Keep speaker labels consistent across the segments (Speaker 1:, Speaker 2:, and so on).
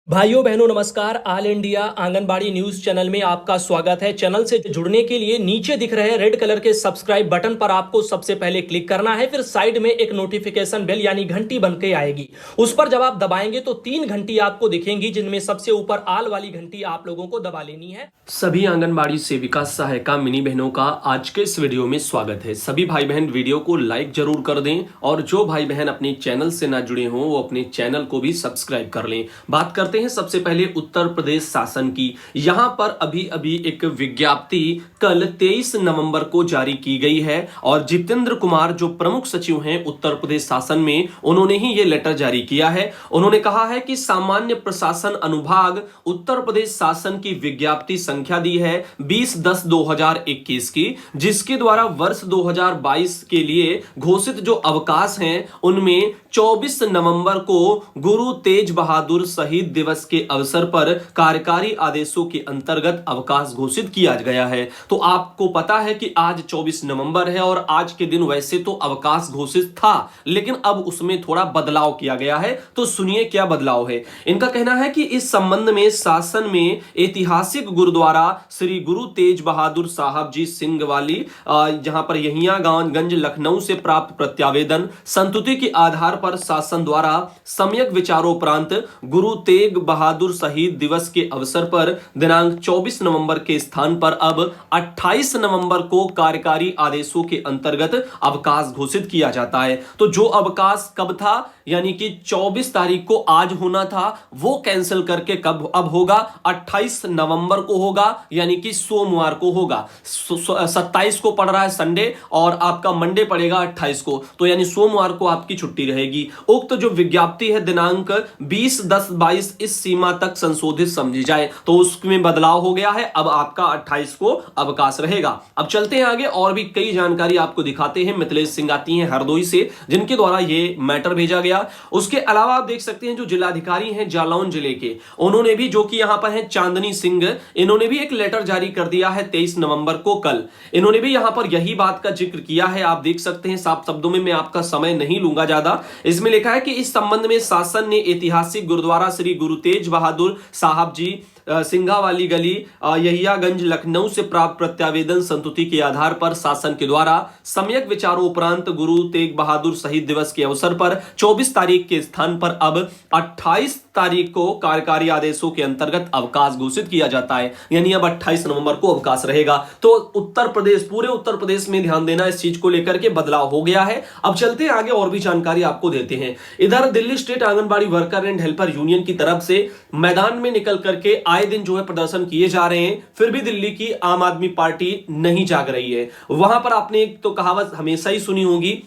Speaker 1: भाइयों बहनों नमस्कार। All India anganwadi news channel में आपका स्वागत है। चैनल से जुड़ने के लिए नीचे दिख रहे रेड कलर के सब्सक्राइब बटन पर आपको सबसे पहले क्लिक करना है। फिर साइड में एक नोटिफिकेशन बेल यानी घंटी बन के आएगी, उस पर जब आप दबाएंगे तो 3 घंटी आपको दिखेंगी, जिनमें सबसे ऊपर आल वाली घंटी आप लोगों को दबा लेनी है।
Speaker 2: सभी आंगनबाड़ी सेविका सहायिका मिनी बहनों का आज के इस वीडियो में स्वागत है। सभी भाई बहन वीडियो को लाइक जरूर कर दें और जो भाई बहन अपने चैनल से ना जुड़े हों वो अपने चैनल को भी सब्सक्राइब कर लें। बात करते हैं सबसे पहले उत्तर प्रदेश शासन की। यहां पर अभी अभी एक विज्ञप्ति कल 23 नवंबर को जारी की गई है और जितेंद्र कुमार जो प्रमुख सचिव हैं उत्तर प्रदेश शासन में, उन्होंने ही ये लेटर जारी किया है। उन्होंने कहा है कि सामान्य प्रशासन अनुभाग उत्तर प्रदेश शासन की विज्ञप्ति संख्या दी है 20/10/2021 की, जिसके द्वारा वर्ष 2022 के लिए घोषित जो अवकाश हैं उनमें 24 नवंबर को गुरु तेज बहादुर शहीद दिवस के अवसर पर कार्यकारी आदेशों के अंतर्गत अवकाश घोषित किया गया है। तो आपको पता है कि आज 24 नवंबर है और आज के दिन वैसे तो अवकाश घोषित था, लेकिन अब उसमें थोड़ा बदलाव किया गया है। तो सुनिए क्या बदलाव है। इनका कहना है कि इस संबंध में शासन में ऐतिहासिक गुरुद्वारा श्री गुरु तेज बहादुर साहब जी सिंह वाली जहां पर यहिया गंज लखनऊ से प्राप्त प्रत्यावेदन संतुति के आधार पर शासन द्वारा सम्यक विचारोपरांत गुरु तेग बहादुर शहीद दिवस के अवसर पर दिनांक 24 नवंबर के स्थान पर अब 28 नवंबर को कार्यकारी आदेशों के अंतर्गत अवकाश घोषित किया जाता है। तो जो अवकाश कब था यानी कि 24 तारीख को आज होना था, वो कैंसिल करके कब अब होगा 28 नवंबर को होगा, यानी कि सोमवार को होगा। 27 को पड़ रहा है संडे और आपका मंडे पड़ेगा 28 को, तो यानी सोमवार को आपकी छुट्टी रहेगी। उक्त जो विज्ञप्ति है दिनांक 20/10/22 इस सीमा तक संशोधित समझी जाए, तो उसमें बदलाव हो गया है। अब आपका 28 को अवकाश रहेगा। अब चलते हैं आगे और भी कई जानकारी आपको दिखाते हैं। मिथिलेश सिंह आती हैं हरदोई से, जिनके द्वारा ये मैटर भेजा गया। उसके अलावा आप देख सकते हैं जो जिलाधिकारी हैं जालौन जिले के, उन्होंने भी जो कि यहां पर है चांदनी सिंह, इन्होंने भी एक लेटर जारी कर दिया है 23 नवंबर को कल। इन्होंने भी यहां पर यही बात का जिक्र किया है। आप देख सकते हैं साफ शब्दों में, मैं आपका समय नहीं लूंगा ज्यादा। इसमें लिखा है कि इस संबंध में शासन ने ऐतिहासिक गुरुद्वारा श्री गुरु तेज बहादुर साहब जी सिंघा वाली गली यहियागंज लखनऊ से प्राप्त प्रत्यावेदन संतुति के आधार पर शासन के द्वारा सम्यक विचारों उपरांत गुरु तेग बहादुर शहीद दिवस के अवसर पर 24 तारीख के स्थान पर अब 28 तारीख को कार्यकारी आदेशों के अंतर्गत अवकाश घोषित किया जाता है, यानी अब 28 नवंबर को अवकाश रहेगा। तो उत्तर प्रदेश, पूरे उत्तर प्रदेश में ध्यान देना, इस चीज को लेकर के बदलाव हो गया है। अब चलते हैं आगे और भी जानकारी आपको देते हैं। इधर Delhi state anganwadi worker and helper union की तरफ से मैदान में निकल करके आए दिन जो है प्रदर्शन किए जा रहे हैं, फिर भी दिल्ली की आम आदमी पार्टी नहीं जाग रही है। वहां पर आपने एक तो कहावत हमेशा ही सुनी होगी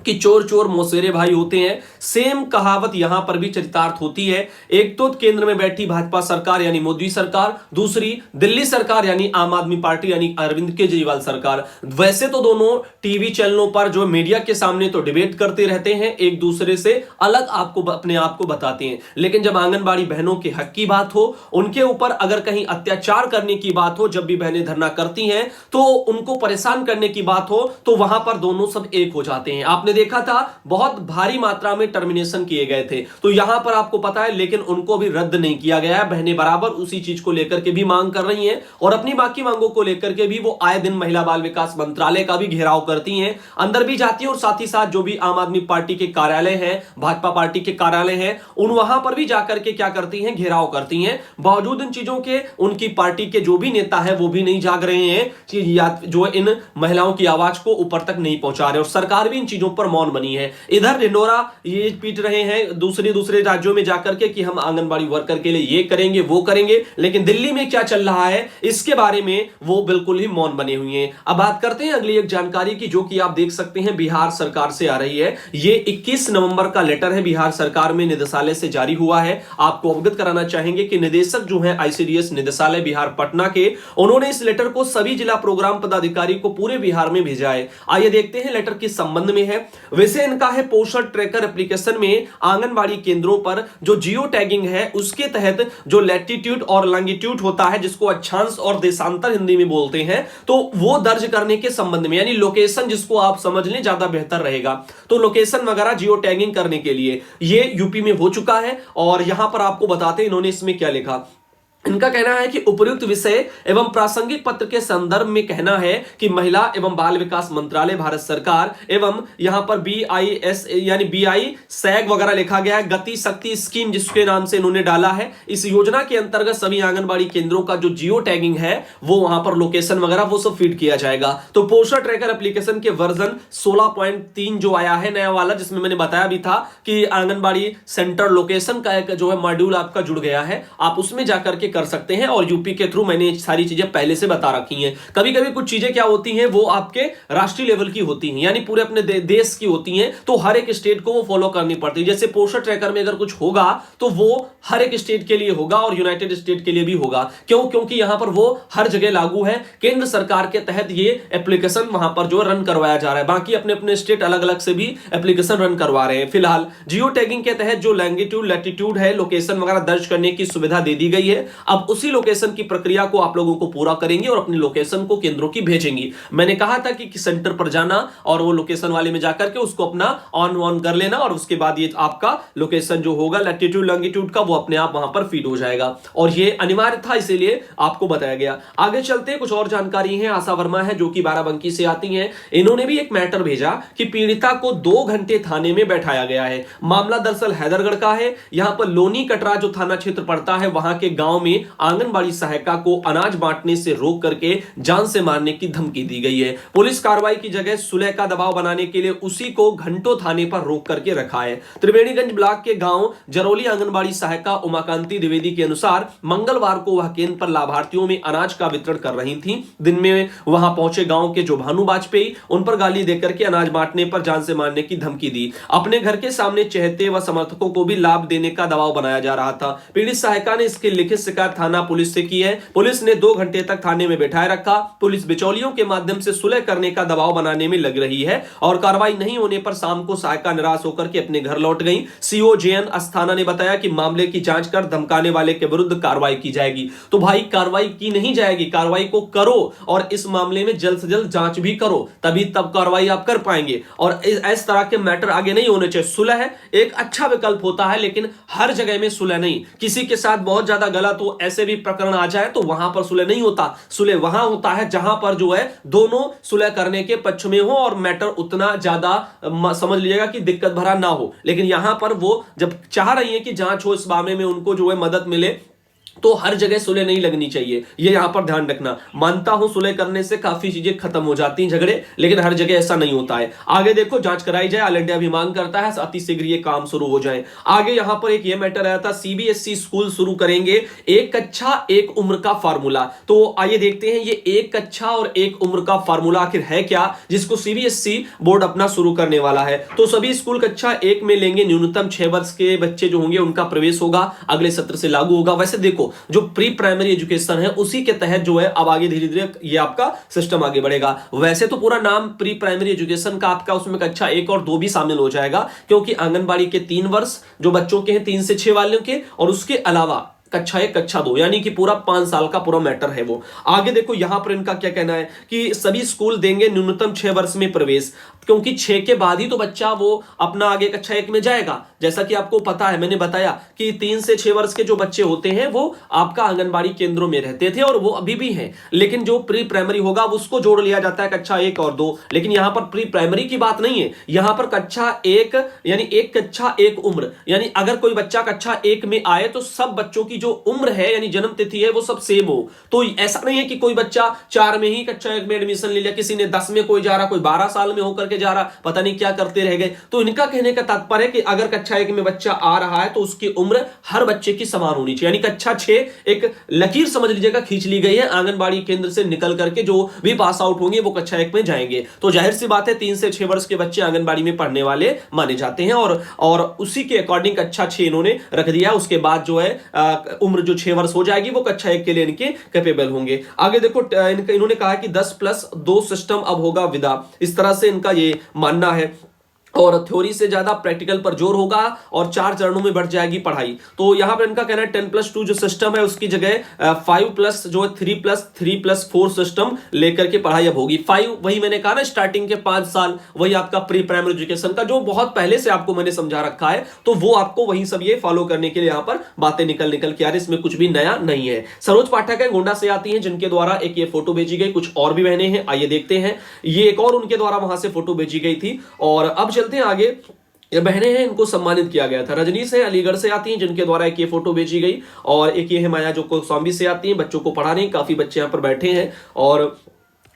Speaker 2: कि चोर चोर मौसेरे भाई होते हैं, सेम कहावत यहां पर भी चरितार्थ होती है। एक तो केंद्र में बैठी भाजपा सरकार यानी मोदी सरकार, दूसरी दिल्ली सरकार यानी आम आदमी पार्टी यानी अरविंद केजरीवाल सरकार। वैसे तो दोनों टीवी चैनलों पर जो मीडिया के सामने तो डिबेट करते रहते हैं, एक दूसरे से अलग आपको अपने आप को बताते हैं, लेकिन जब आंगनबाड़ी बहनों के हक की बात हो, उनके ऊपर अगर कहीं अत्याचार करने की बात हो, जब भी बहनें धरना करती हैं तो उनको परेशान करने की बात हो, तो वहां पर दोनों सब एक हो जाते हैं। आपने देखा था बहुत भारी मात्रा में टर्मिनेशन किए गए थे, तो यहां पर आपको पता है, लेकिन उनको भी रद्द नहीं किया गया है। बहनें बराबर उसी चीज को लेकर के भी मांग कर रही हैं और अपनी बाकी मांगों को लेकर के भी वो आए दिन महिला बाल विकास मंत्रालय का भी घेराव करती हैं, अंदर भी जाती हैं और साथ ही साथ जो भी आम आदमी पार्टी के कार्यालय हैं, भाजपा पार्टी के कार्यालय हैं, उन वहां पर भी जाकर के क्या करती हैं, घेराव करती हैं। बावजूद इन चीजों के उनकी पार्टी के जो भी नेता है वो भी नहीं जाग रहे हैं, जो इन महिलाओं की आवाज को ऊपर तक नहीं पहुंचा रहे, और सरकार भी इन चीजों पर मौन बनी है। इधर ढिंडोरा ये पीट रहे हैं दूसरे राज्यों में जाकर के कि हम आंगनबाड़ी वर्कर के लिए ये करेंगे वो करेंगे, लेकिन दिल्ली में क्या चल रहा है इसके बारे में वो बिल्कुल ही मौन बने हुए हैं। अब बात करते हैं अगली एक जानकारी की, जो कि आप देख सकते हैं बिहार सरकार से आ रही है। ये 21 नवंबर का लेटर है, बिहार सरकार में निदेशालय से जारी हुआ है। आपको अवगत कराना चाहेंगे कि निदेशक जो है आईसीडीएस निदेशालय बिहार पटना के, उन्होंने इस लेटर को सभी जिला प्रोग्राम पदाधिकारी को पूरे बिहार में भेजा है। आइए देखते हैं लेटर किस संबंध में है। वैसे इनका है पोषण ट्रैकर एप्लीकेशन में आंगनबाड़ी केंद्रों पर जो जियो टैगिंग है उसके तहत जो लैटिट्यूड और लॉन्गिट्यूड होता है, जिसको अक्षांश और देशांतर हिंदी में बोलते हैं, तो वो दर्ज करने के संबंध में, यानी लोकेशन जिसको आप समझ लें ज्यादा बेहतर रहेगा, तो लोकेशन वगैरह जियो टैगिंग करने के लिए ये यूपी में हो चुका है। और यहां पर आपको बताते हैं इन्होंने इसमें क्या लिखा। इनका कहना है कि उपयुक्त विषय एवं प्रासंगिक पत्र के संदर्भ में कहना है कि महिला एवं बाल विकास मंत्रालय भारत सरकार एवं यहां पर BIS यानी BI सैग वगैरह लिखा गया है, गति शक्ति स्कीम जिसके नाम से इन्होंने डाला है। इस योजना के अंतर्गत सभी आंगनबाड़ी केंद्रों का जो जियो टैगिंग है वो वहां पर लोकेशन वगैरह वो सब फीड किया जाएगा। तो पोषण ट्रैकर एप्लीकेशन के वर्जन 16.3 जो आया है नया वाला, जिसमें मैंने बताया भी था कि आंगनबाड़ी सेंटर लोकेशन का एक जो है मॉड्यूल आपका जुड़ गया है, आप उसमें जाकर के कर सकते हैं। और यूपी के थ्रू मैंने सारी चीजें पहले से बता रखी हैं। कभी कभी कुछ चीजें क्या होती हैं वो आपके राष्ट्रीय लेवल की होती हैं, यानी पूरे अपने देश की होती हैं, तो हर एक स्टेट को वो फॉलो करनी पड़ती है। जैसे पोषण ट्रैकर में अगर कुछ होगा तो वो हर एक स्टेट के लिए होगा और यूनाइटेड स्टेट के लिए भी होगा। क्यों? क्योंकि यहां पर वो हर जगह लागू है। केंद्र सरकार के तहत ये एप्लीकेशन वहां पर जो रन करवाया जा रहा है, बाकी अपने अपने स्टेट अलग अलग से भी एप्लीकेशन रन करवा रहे हैं। फिलहाल जियो टैगिंग के तहत जो लैंगिट्यूड लैटिट्यूड है लोकेशन वगैरह दर्ज करने की सुविधा दे दी गई है। अब उसी लोकेशन की प्रक्रिया को आप लोगों को पूरा करेंगे और अपनी लोकेशन को केंद्रों की भेजेंगी। मैंने कहा था कि सेंटर पर जाना और वो लोकेशन वाले में जाकर के उसको अपना ऑन कर लेना और उसके बाद ये आपका लोकेशन जो होगा लैटिट्यूड लॉन्गिट्यूड का वो अपने आप वहां पर फीड हो जाएगा। और ये अनिवार्य था, इसीलिए आपको बताया गया। आगे चलते कुछ और जानकारी है। आशा वर्मा है जो कि बाराबंकी से आती हैं, इन्होंने भी एक मैटर भेजा कि पीड़िता को 2 घंटे थाने में बैठाया गया है। मामला दरअसल हैदरगढ़ का है। यहां पर लोनी कटरा जो थाना क्षेत्र पड़ता है, वहां के गांव में आंगनबाड़ी सहायिका को अनाज बांटने से रोक करके जान से मारने की धमकी दी गई है। पुलिस कार्रवाई की जगह सुलह का दबाव बनाने के लिए उसी को घंटों थाने पर रोक करके रखा है। त्रिवेणीगंज ब्लॉक के गांव जरौली आंगनबाड़ी सहायिका उमाकांति द्विवेदी के अनुसार मंगलवार को वह केंद्र पर लाभार्थियों में अनाज का वितरण कर रही थी। दिन में वहां पहुंचे गांव के जो भानु वाजपेयी, उन पर गाली देकर के अनाज बांटने पर जान से मारने की धमकी दी। अपने घर के सामने चहेते व समर्थकों को भी लाभ देने का दबाव बनाया जा रहा था। पीड़ित सहायिका ने इसकी लिखित शिकायत थाना पुलिस से की है। पुलिस ने 2 घंटे तक थाने में बैठाए रखा। पुलिस बिचौलियों के माध्यम से सुलह करने का दबाव बनाने में लग रही है और कार्रवाई नहीं होने पर शाम को सहायिका निराश होकर के अपने घर लौट गई। सीओ JN अस्थाना ने बताया कि मामले की जांच कर धमकाने वाले के विरुद्ध कार्रवाई की जाएगी। तो भाई कार्रवाई की नहीं जाएगी, कार्रवाई को करो और इस मामले में जल्द से जल्द जांच भी करो, तभी तब कार्रवाई आप कर पाएंगे। और इस तरह के मैटर आगे नहीं होने चाहिए। सुलह एक अच्छा विकल्प होता है, लेकिन हर जगह में सुलह नहीं। किसी के साथ बहुत ज्यादा गलत हो, ऐसे भी प्रकरण आ जाए तो वहां पर सुलह नहीं होता। सुलह वहां होता है जहां पर जो है दोनों सुलह करने के पक्ष में हो और मैटर उतना ज्यादा समझ लीजिएगा कि दिक्कत भरा ना हो। लेकिन यहां पर वो जब चाह रही है कि जांच हो इस मामले में, उनको जो है मदद मिले, तो हर जगह सुलह नहीं लगनी चाहिए। ये यहां पर ध्यान रखना। मानता हूं सुलह करने से काफी चीजें खत्म हो जाती हैं झगड़े, लेकिन हर जगह ऐसा नहीं होता है। आगे देखो जांच कराई जाए, ऑल इंडिया भी मांग करता है अति शीघ्र ये काम शुरू हो जाए। आगे यहां पर एक ये मैटर आया था, CBSE स्कूल शुरू करेंगे 1 कक्षा 1 उम्र का फार्मूला। तो आइए देखते हैं ये 1 कक्षा और 1 उम्र का फार्मूला आखिर है क्या, जिसको CBSE बोर्ड अपना शुरू करने वाला है। तो सभी स्कूल कक्षा 1 में लेंगे, न्यूनतम 6 वर्ष के बच्चे जो होंगे उनका प्रवेश होगा, अगले सत्र से लागू होगा। वैसे देखो जो प्री प्राइमरी एजुकेशन है उसी के तहत जो है अब आगे धीरे धीरे ये आपका सिस्टम आगे बढ़ेगा। वैसे तो पूरा नाम प्री प्राइमरी एजुकेशन का आपका उसमें कक्षा 1 और 2 भी शामिल हो जाएगा, क्योंकि आंगनबाड़ी के 3 वर्ष जो बच्चों के हैं 3 से 6 वालों के, और उसके अलावा कक्षा 1 कक्षा 2 यानी कि पूरा 5 साल का पूरा मैटर है वो। आगे देखो यहां पर इनका क्या कहना है कि सभी स्कूल देंगे न्यूनतम 6 वर्ष में प्रवेश, क्योंकि 6 के बाद ही तो बच्चा वो अपना आगे कक्षा 1 में जाएगा। जैसा कि आपको पता है, मैंने बताया कि 3 से 6 वर्ष के जो बच्चे होते हैं वो आपका आंगनबाड़ी केंद्रों में रहते थे और वो अभी भी हैं, लेकिन जो प्री प्राइमरी होगा उसको जोड़ लिया जाता है कक्षा 1 और 2। लेकिन यहां पर प्री प्राइमरी की बात नहीं है, यहां पर कक्षा 1 यानी 1 कक्षा 1 उम्र, यानी अगर कोई बच्चा कक्षा 1 में आए तो सब बच्चों की जो उम्र है यानी जन्म तिथि है वो सब सेम हो। तो ऐसा नहीं है कि कोई बच्चा 4 में ही कक्षा 1 में एडमिशन ले लिया, किसी ने 10 में कोई जा रहा, कोई 12 साल में होकर के जा रहा, पता नहीं क्या करते रह गए। तो इनका कहने का तात्पर्य है कि अगर कक्षा 1 में बच्चा आ रहा है तो उसकी उम्र हर बच्चे की समान होनी चाहिए। यानी कक्षा 6 एक लकीर समझ लीजिएगा खींच ली गई है, आंगनबाड़ी केंद्र से निकल करके जो भी पास आउट होंगे वो कक्षा 1 में जाएंगे। तो जाहिर सी बात है 3 से 6 वर्ष के बच्चे आंगनबाड़ी में पढ़ने वाले माने जाते हैं और उसी के अकॉर्डिंग कक्षा 6 इन्होंने रख दिया। उसके बाद जो है उम्र जो 6 वर्ष हो जाएगी वो कक्षा 1 के लिए इनके कैपेबल होंगे। आगे देखो इन्होंने कहा कि 10+2 सिस्टम अब होगा विदा, इस तरह से इनका ये मानना है। और थ्योरी से ज्यादा प्रैक्टिकल पर जोर होगा और 4 चरणों में बढ़ जाएगी पढ़ाई। तो यहां पर इनका कहना है 10+2 जो सिस्टम है उसकी जगह 5+ जो 3+3+4 सिस्टम लेकर के पढ़ाई अब होगी। 5 वही मैंने कहा ना स्टार्टिंग के 5 साल, वही आपका प्री प्राइमरी एजुकेशन का जो बहुत पहले से आपको मैंने समझा रखा है, तो वो आपको वही सब ये फॉलो करने के लिए यहां पर बातें निकल के आ रही, इसमें कुछ भी नया नहीं है। सरोज पाठक है, गोंडा से आती हैं, जिनके द्वारा एक ये फोटो भेजी गई। कुछ और भी बहनें हैं, आइए देखते हैं। ये एक और उनके द्वारा वहां से फोटो भेजी गई थी। और अब चलते हैं आगे। ये बहनें हैं, इनको सम्मानित किया गया था। रजनीश है, अलीगढ़ से आती हैं, जिनके द्वारा एक ये फोटो भेजी गई। और एक ये है माया जो कौशाम्बी से आती हैं, बच्चों को पढ़ाने, काफी बच्चे यहाँ पर बैठे हैं। और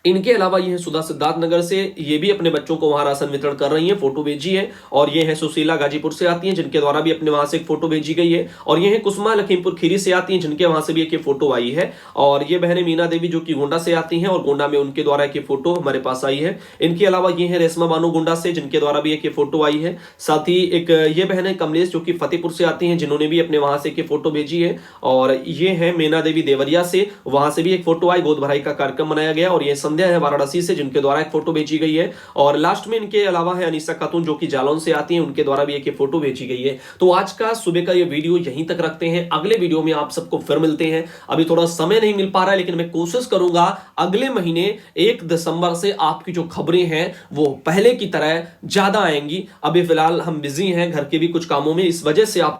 Speaker 2: इनके अलावा ये है सुधा सिद्धार्थनगर से, ये भी अपने बच्चों को वहां राशन वितरण कर रही हैं, फोटो भेजी है। और ये है सुशीला गाजीपुर से आती हैं, जिनके द्वारा भी अपने वहां से एक फोटो भेजी गई है। और ये है कुसुमा लखीमपुर खीरी से आती हैं, जिनके वहां से भी एक फोटो आई है। और ये बहनें मीना देवी जो कि गोंडा से आती हैं, और गोंडा में उनके द्वारा एक फोटो हमारे पास आई है। इनके अलावा ये है रेशमा बानो गोंडा से, जिनके द्वारा भी एक फोटो आई है। साथ ही एक ये बहन है कमलेश जो कि फतेहपुर से आती हैं, जिन्होंने भी अपने वहां से एक फोटो भेजी है। और ये है मीना देवी देवरिया से, वहां से भी एक फोटो आई, गोद भराई का कार्यक्रम मनाया गया। और ये संध्या है वाराणसी से, जिनके द्वारा एक फोटो भेजी गई है। और लास्ट में इनके अलावा है अनीसा खातून जो कि जालौन से आती हैं, उनके द्वारा भी एक फोटो भेजी गई है। तो आज का सुबह का ये वीडियो यहीं तक रखते हैं, अगले वीडियो में आप सबको फिर मिलते हैं। अभी थोड़ा समय नहीं मिल पा रहा है, लेकिन मैं कोशिश करूंगा अगले महीने 1 दिसंबर से आपकी जो खबरें हैं वो पहले की तरह ज्यादा आएंगी। अभी फिलहाल हम बिजी हैं घर के भी कुछ कामों में, इस वजह से आप